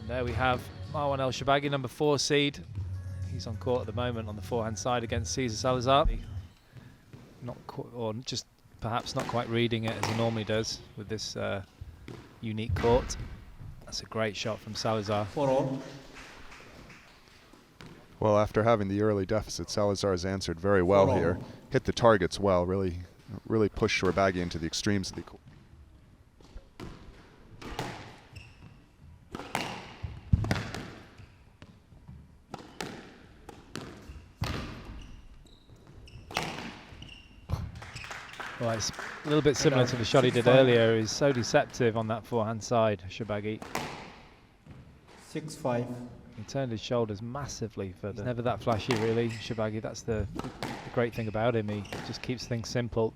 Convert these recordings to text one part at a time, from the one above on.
And there we have Marwan ElShorbagy, number 4 seed. He's on court at the moment on the forehand side against Cesar Salazar. Not or just perhaps not quite reading it as he normally does with this unique court. That's a great shot from Salazar. 4-all. Well, after having the early deficit, Salazar has answered very well here. Hit the targets well, really pushed ElShorbagy into the extremes of the court. Well, it's a little bit similar to the shot he did earlier. He's so deceptive on that forehand side, ElShorbagy. 6-5. He turned his shoulders massively for the. Never that flashy, really, ElShorbagy. That's the great thing about him. He just keeps things simple.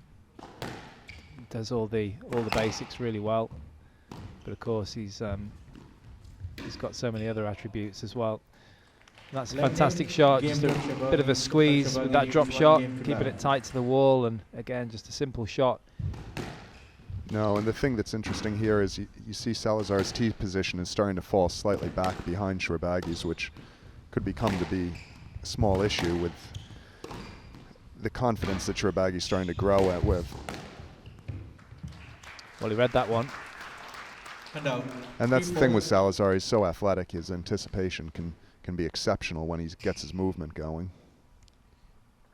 Does all the basics really well. But of course, he's got so many other attributes as well. That's a fantastic shot, just a bit of a squeeze with that drop shot, keeping it tight to the wall, and again, just a simple shot. No, and the thing that's interesting here is you see Salazar's tee position is starting to fall slightly back behind ElShorbagy's, which could become to be a small issue with the confidence that ElShorbagy's starting to grow with. Well, he read that one. And that's the thing with Salazar, he's so athletic, his anticipation can be exceptional when he gets his movement going.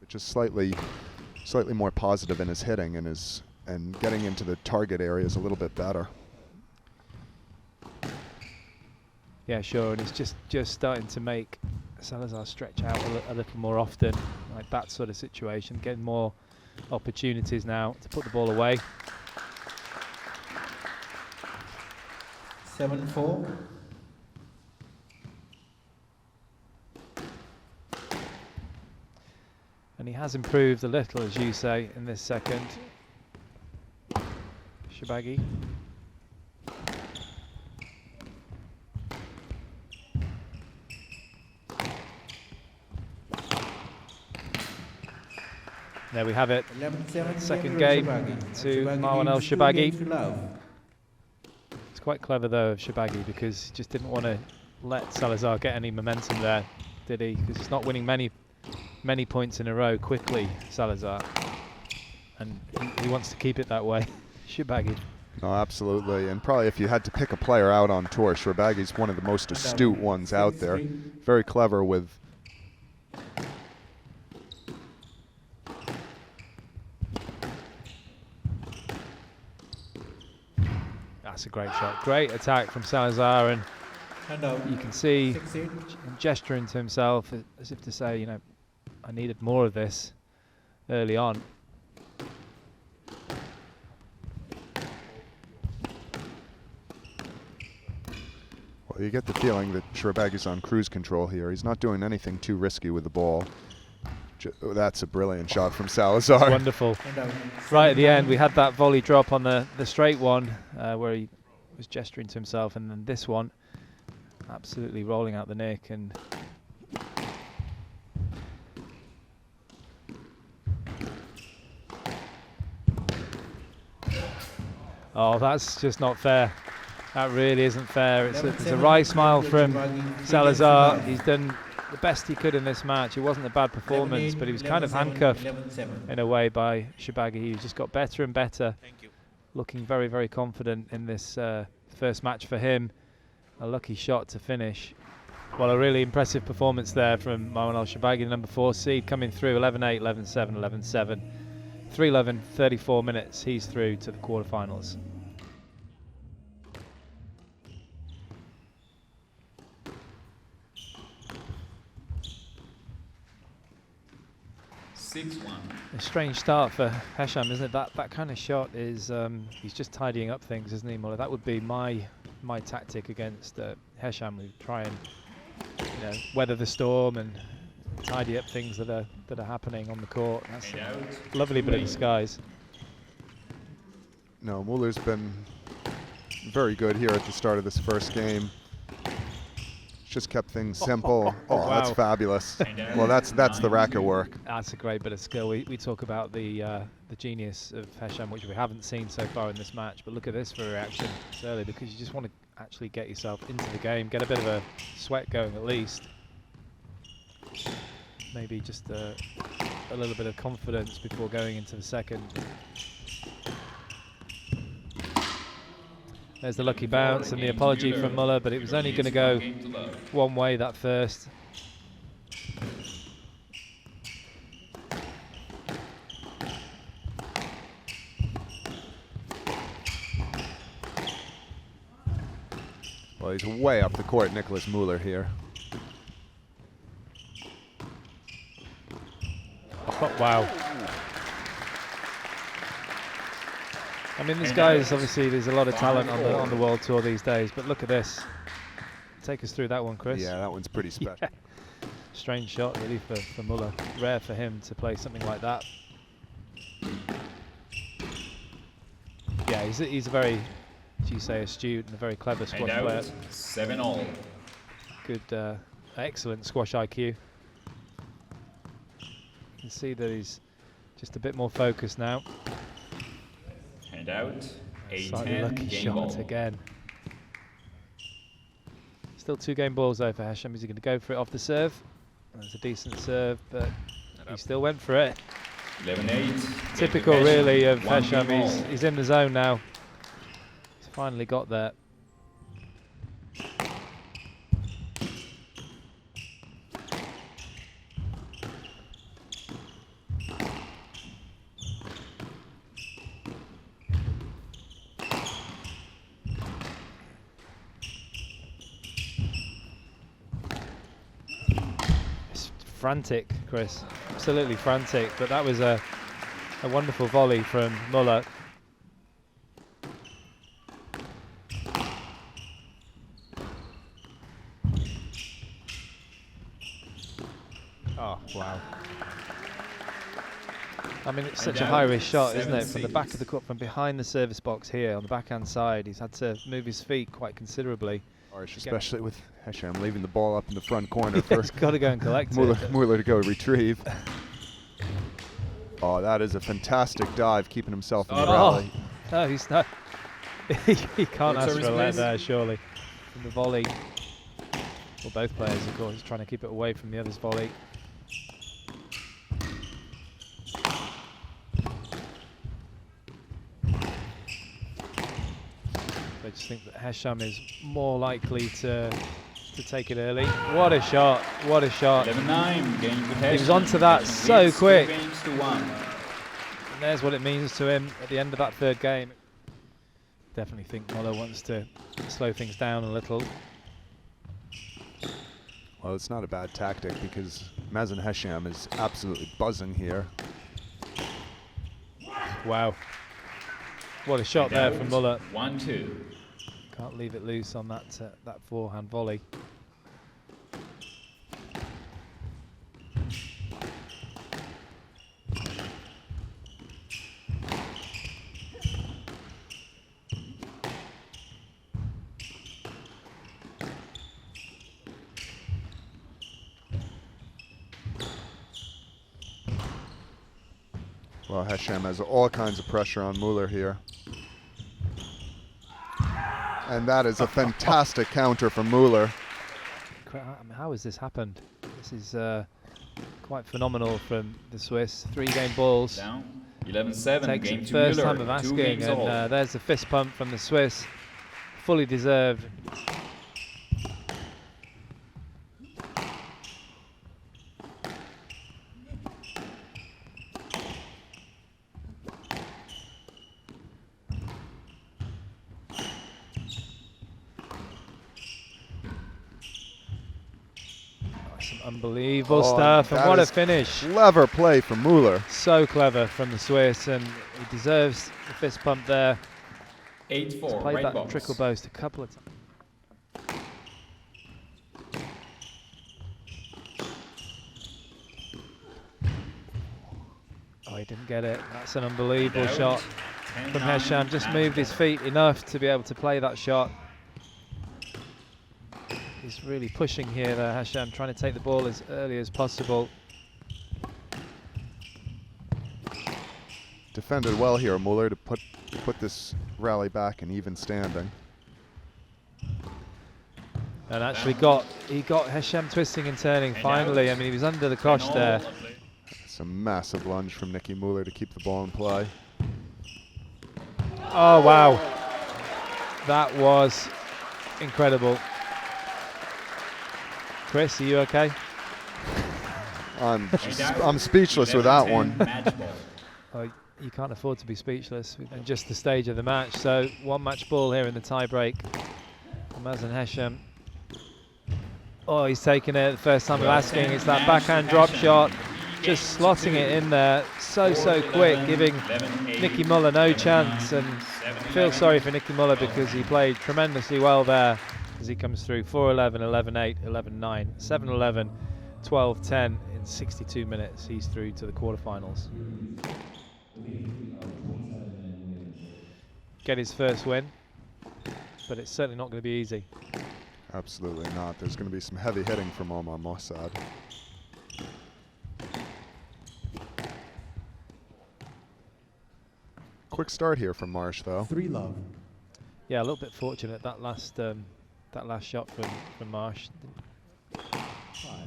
But just slightly more positive in his hitting and getting into the target areas a little bit better. Yeah, sure, and it's just starting to make Salazar stretch out a little more often, like that sort of situation, getting more opportunities now to put the ball away. 7-4. And he has improved a little, as you say, in this second. ElShorbagy. There we have it. Second game to Marwan ElShorbagy. It's quite clever though of ElShorbagy, because he just didn't want to let Salazar get any momentum there, did he? Because he's not winning many points in a row quickly, Salazar, and he wants to keep it that way. ElShorbagy. No, absolutely, and probably if you had to pick a player out on tour, ElShorbagy's one of the most astute ones out there. Very clever with That's a great shot. Great attack from Salazar, and you can see him gesturing to himself as if to say, you know, I needed more of this early on. Well, you get the feeling that ElShorbagy's on cruise control here. He's not doing anything too risky with the ball. That's a brilliant shot from Salazar. That's wonderful. Right at the end, we had that volley drop on the straight one where he was gesturing to himself, and then this one absolutely rolling out the nick. And oh, that's just not fair. That really isn't fair. It's a wry smile from Salazar. He's done the best he could in this match. It wasn't a bad performance, but he was kind of handcuffed in a way by ElShorbagy. He just got better and better. Looking very, very confident in this first match for him. A lucky shot to finish. Well, a really impressive performance there from Marwan ElShorbagy, number 4 seed, coming through 11-8, 11-7, 11-7. 3-11, 34 minutes. He's through to the quarterfinals. A strange start for Hesham, isn't it? That kind of shot is he's just tidying up things, isn't he, Mueller? That would be my tactic against Hesham. We try and weather the storm and tidy up things that are happening on the court. That's a lovely bit of disguise. No, Mueller's been very good here at the start of this first game. Just kept things simple. Oh, wow. That's fabulous. Well, that's the racket work. That's a great bit of skill. We talk about the genius of Hesham, which we haven't seen so far in this match, but look at this for a reaction early, because you just want to actually get yourself into the game, get a bit of a sweat going at least. Maybe just a little bit of confidence before going into the second. There's the lucky bounce and the apology from Mueller, but it was only going to go one way, that first. Well, he's way up the court, Nicolas Mueller here. Oh, wow. I mean, this guy is obviously, there's a lot of talent on the world tour these days, but look at this. Take us through that one, Chris. Yeah, that one's pretty special. Yeah. Strange shot, really, for Mueller. Rare for him to play something like that. Yeah, he's a very, as you say, astute and a very clever squash player. 7-all. Good, excellent squash IQ. You can see that he's just a bit more focused now. Hand out. Slightly 8-10 lucky game shot ball. again. Still 2 game balls though for Hesham. Is he going to go for it off the serve? That's a decent serve, but he still went for it. 11-8. Typical, really, of Hesham. He's in the zone now. He's finally got there. Frantic, Chris, absolutely frantic, but that was a wonderful volley from Mueller. Oh, wow. I mean, it's such a high-risk shot, isn't it? From the back of the court, from behind the service box here on the backhand side, he's had to move his feet quite considerably. Harsh, especially with Hesham leaving the ball up in the front corner Yeah, for he's got to go and collect Mueller to go retrieve. Oh, that is a fantastic dive, keeping himself in the rally. No, he's not. He can't ask for a let there, surely. From the volley. Well, both players, of course, trying to keep it away from the other's volley. I just think that Hesham is more likely to take it early. What a shot! What a shot! 11-9. Game to Hesham. He was onto that so quick. 2-1. And there's what it means to him at the end of that third game. Definitely think Mueller wants to slow things down a little. Well, it's not a bad tactic because Mazen Hesham is absolutely buzzing here. Wow. What a shot there from Mueller. 1-2. Can't leave it loose on that that forehand volley. Well, Hesham has all kinds of pressure on Mueller here. And that is a fantastic counter from Mueller. I mean, how has this happened? This is quite phenomenal from the Swiss. 3 game balls. Down. 11-7. Takes Game it to first Mueller. time of 2 asking, games all. and there's the fist pump from the Swiss. Fully deserved. Unbelievable stuff, and what a finish. Clever play from Mueller. So clever from the Swiss, and he deserves the fist pump there. 8-4. He's played Right that box. trickle boast a couple of times. Oh, he didn't get it. That's an unbelievable shot from Hesham. Just moved his feet enough to be able to play that shot. He's really pushing here, Hesham, trying to take the ball as early as possible. Defended well here, Mueller, to put this rally back in even standing. And actually he got Hesham twisting and turning finally. I mean, he was under the cosh there. It's a massive lunge from Nicky Mueller to keep the ball in play. Oh, wow. That was incredible. Chris, are you okay? I'm speechless with that one. Oh, you can't afford to be speechless in just the stage of the match. So 1 match ball here in the tie break. Mazen Hesham. Oh, he's taken it the first time of asking. It's that backhand drop shot, just slotting it in there so quick, giving Nicky Mueller no chance. And I feel sorry for Nicky Mueller because he played tremendously well there as he comes through. 4-11, 11-8, 11-9, 7-11, 12-10 in 62 minutes. He's through to the quarterfinals. Get his first win, but it's certainly not going to be easy. Absolutely not. There's going to be some heavy hitting from Omar Mosaad. Quick start here from Marche, though. 3-love. Yeah, a little bit fortunate that last shot from Marche. 5.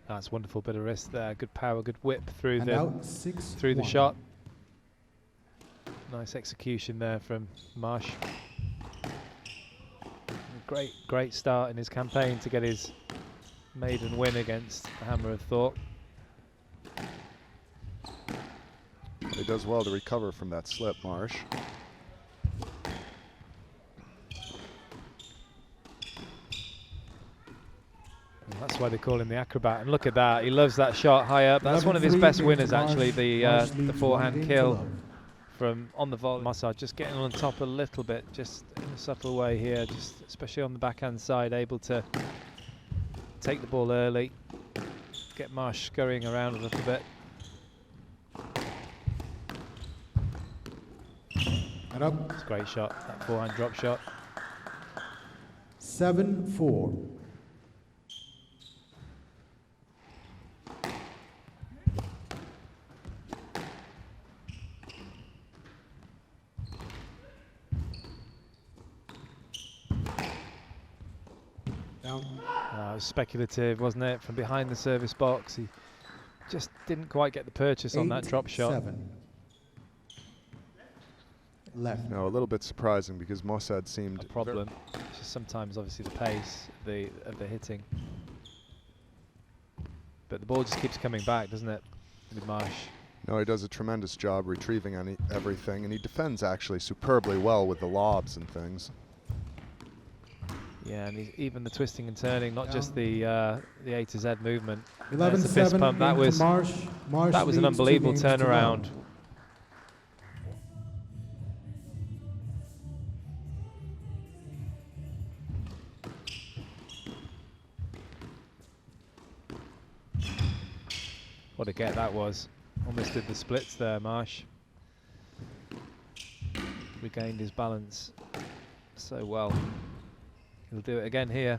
That's wonderful bit of wrist there. Good power, good whip through And through the shot. Nice execution there from Marche. Great start in his campaign to get his maiden win against the Hammer of Thought. He does well to recover from that slip, Marche. That's why they call him the acrobat. And look at that, he loves that shot high up. That's one of his best winners, actually, the forehand kill from on the volley. Mosaad just getting on top a little bit, just in a subtle way here, just especially on the backhand side, able to take the ball early, get Marche scurrying around a little bit. And up. It's a great shot, that forehand drop shot. 7-4. It was speculative, wasn't it? From behind the service box, he just didn't quite get the purchase on that drop shot. 7. Left. No, a little bit surprising because Mosaad seemed a problem. It's just sometimes, obviously, the pace of the hitting. But the ball just keeps coming back, doesn't it, with Marche? No, he does a tremendous job retrieving everything, and he defends actually superbly well with the lobs and things. Yeah, and even the twisting and turning, not just the A to Z movement. 11-7. The fist pump. That was an unbelievable turnaround. What a get that was. Almost did the splits there, Marche. Regained his balance so well. He'll do it again here.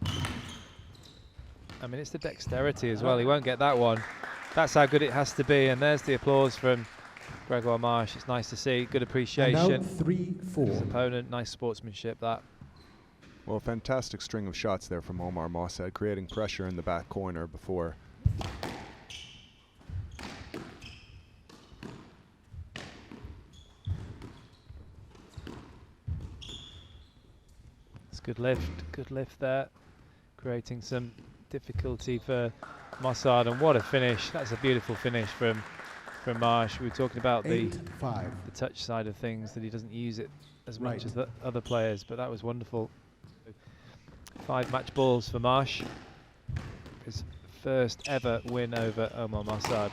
I mean, it's the dexterity as well. He won't get that one. That's how good it has to be. And there's the applause from Gregoire Marche. It's nice to see. Good appreciation. 3-4. His opponent, nice sportsmanship, that. Well, fantastic string of shots there from Omar Mosaad, creating pressure in the back corner before. Good lift there, creating some difficulty for Mosaad, and what a finish. That's a beautiful finish from Marche. We were talking about the touch side of things, that he doesn't use it as much as the other players, but that was wonderful. 5 match balls for Marche. His first ever win over Omar Mosaad.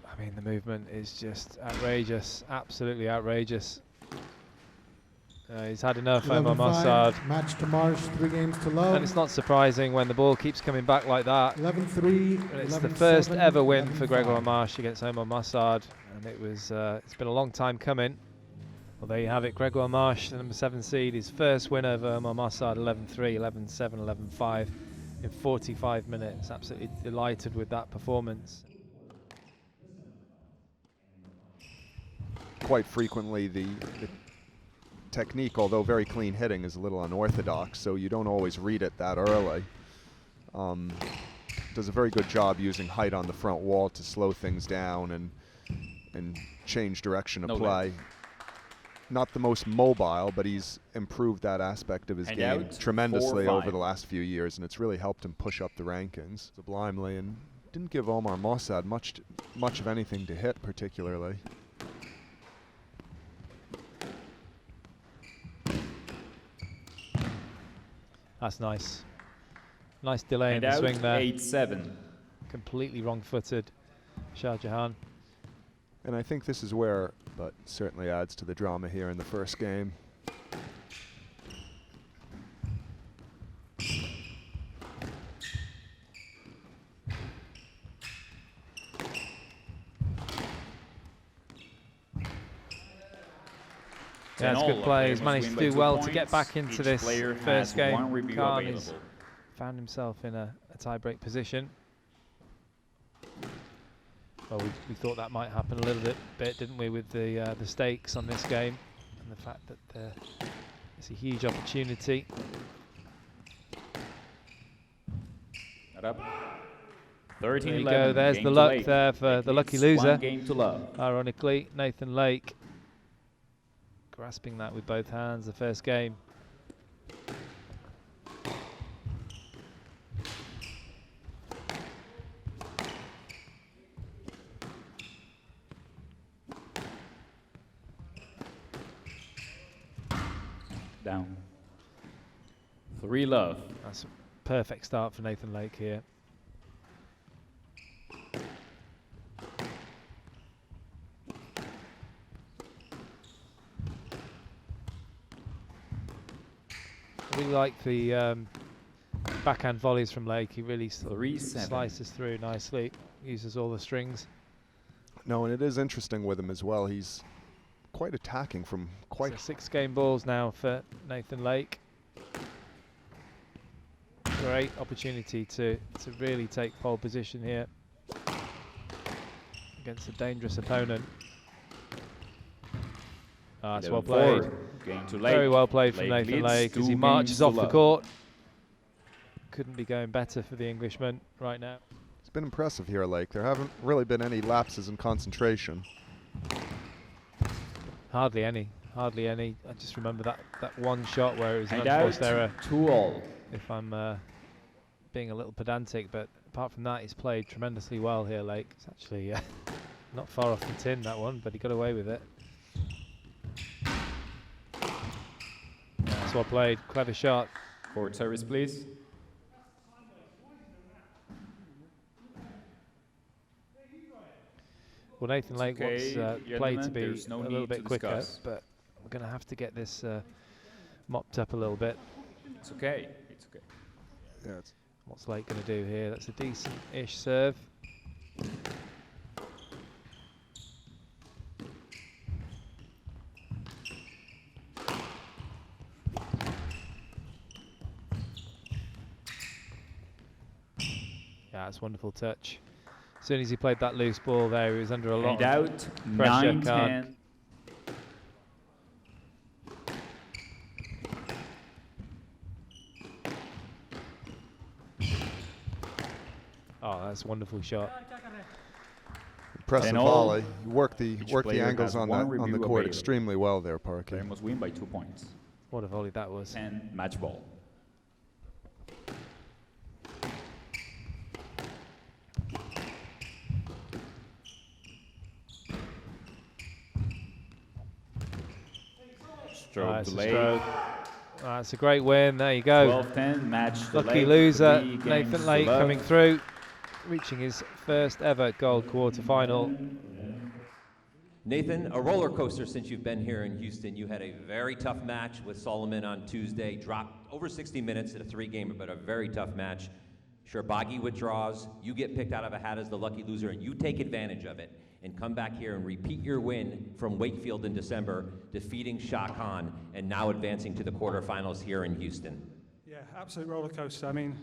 I mean, the movement is just outrageous, absolutely outrageous. He's had enough, Omar Mosaad. Match to Marche, 3 games to love. And it's not surprising when the ball keeps coming back like that. 11-3. It's the first ever win for Gregoire Marche against Omar Mosaad, and it was it's been a long time coming. Well, there you have it. Gregoire Marche, the number 7 seed, his first win over Omar Mosaad, 11-3, 11-7, 11-5 in 45 minutes. Absolutely delighted with that performance. Quite frequently, the technique, although very clean hitting, is a little unorthodox, so you don't always read it that early. Does a very good job using height on the front wall to slow things down and change direction of play. Not the most mobile, but he's improved that aspect of his game tremendously over the last few years, and it's really helped him push up the rankings sublimely, and didn't give Omar Mosaad much of anything to hit particularly. That's nice. Nice delay in the swing there. 8-7. Completely wrong-footed, Shahjahan. And I think this is where, but certainly adds to the drama here in the first game. Yeah, it's good play. He's managed to do well to get back into this first game. Khan has found himself in a tie-break position. Well, we thought that might happen a little bit, didn't we, with the stakes on this game and the fact that it's a huge opportunity. There you go. There's the luck there for the lucky loser. Ironically, Nathan Lake grasping that with both hands. The first game. Down. 3-love. That's a perfect start for Nathan Lake here. I really like the backhand volleys from Lake. He really slices through nicely, uses all the strings. No, and it is interesting with him as well. He's quite attacking from quite... So 6 game balls now for Nathan Lake. Great opportunity to really take pole position here against a dangerous opponent. It's well played. Very well played from Nathan Lake as he marches off the court. Couldn't be going better for the Englishman right now. It's been impressive here, Lake. There haven't really been any lapses in concentration. Hardly any. Hardly any. I just remember that one shot where it was an unforced error. 2-all. If I'm being a little pedantic, but apart from that, he's played tremendously well here, Lake. It's actually not far off the tin, that one, but he got away with it. That's well played. Clever shot. Forward service, please. Well, Nathan Lake wants play to be a little bit quicker, but we're going to have to get this mopped up a little bit. It's okay. It's okay. Yeah, what's Lake going to do here? That's a decent-ish serve. Yeah, that's a wonderful touch. As soon as he played that loose ball there, he was under a lot of pressure. 9-10. Oh, that's a wonderful shot. Impressive volley. You work the angles on the court extremely well there, Parky. Player must win by 2 points. What a volley that was. And match ball. Stroke delay. That's a great win. There you go. 12-10 match. Lucky loser, Nathan Lake coming through, reaching his first ever gold quarterfinal. Nathan, a roller coaster since you've been here in Houston. You had a very tough match with Solomon on Tuesday, dropped over 60 minutes at a 3-gamer, but a very tough match. ElShorbagy withdraws, you get picked out of a hat as the lucky loser, and you take advantage of it. and come back here and repeat your win from Wakefield in December, defeating Shahjahan, and now advancing to the quarterfinals here in Houston? Yeah, absolute roller coaster. I mean,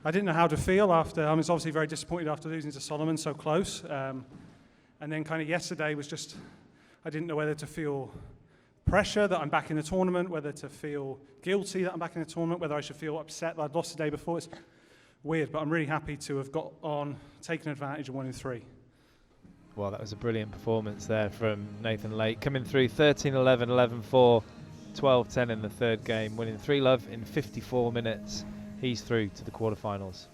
I didn't know how to feel after. I was obviously very disappointed after losing to Solomon so close. And then kind of yesterday was just, I didn't know whether to feel pressure that I'm back in the tournament, whether to feel guilty that I'm back in the tournament, whether I should feel upset that I'd lost the day before. It's weird, but I'm really happy to have got on, taken advantage of 1 in 3. Well, that was a brilliant performance there from Nathan Lake, coming through 13-11, 11-4, 12-10 in the third game, winning 3-love in 54 minutes. He's through to the quarterfinals.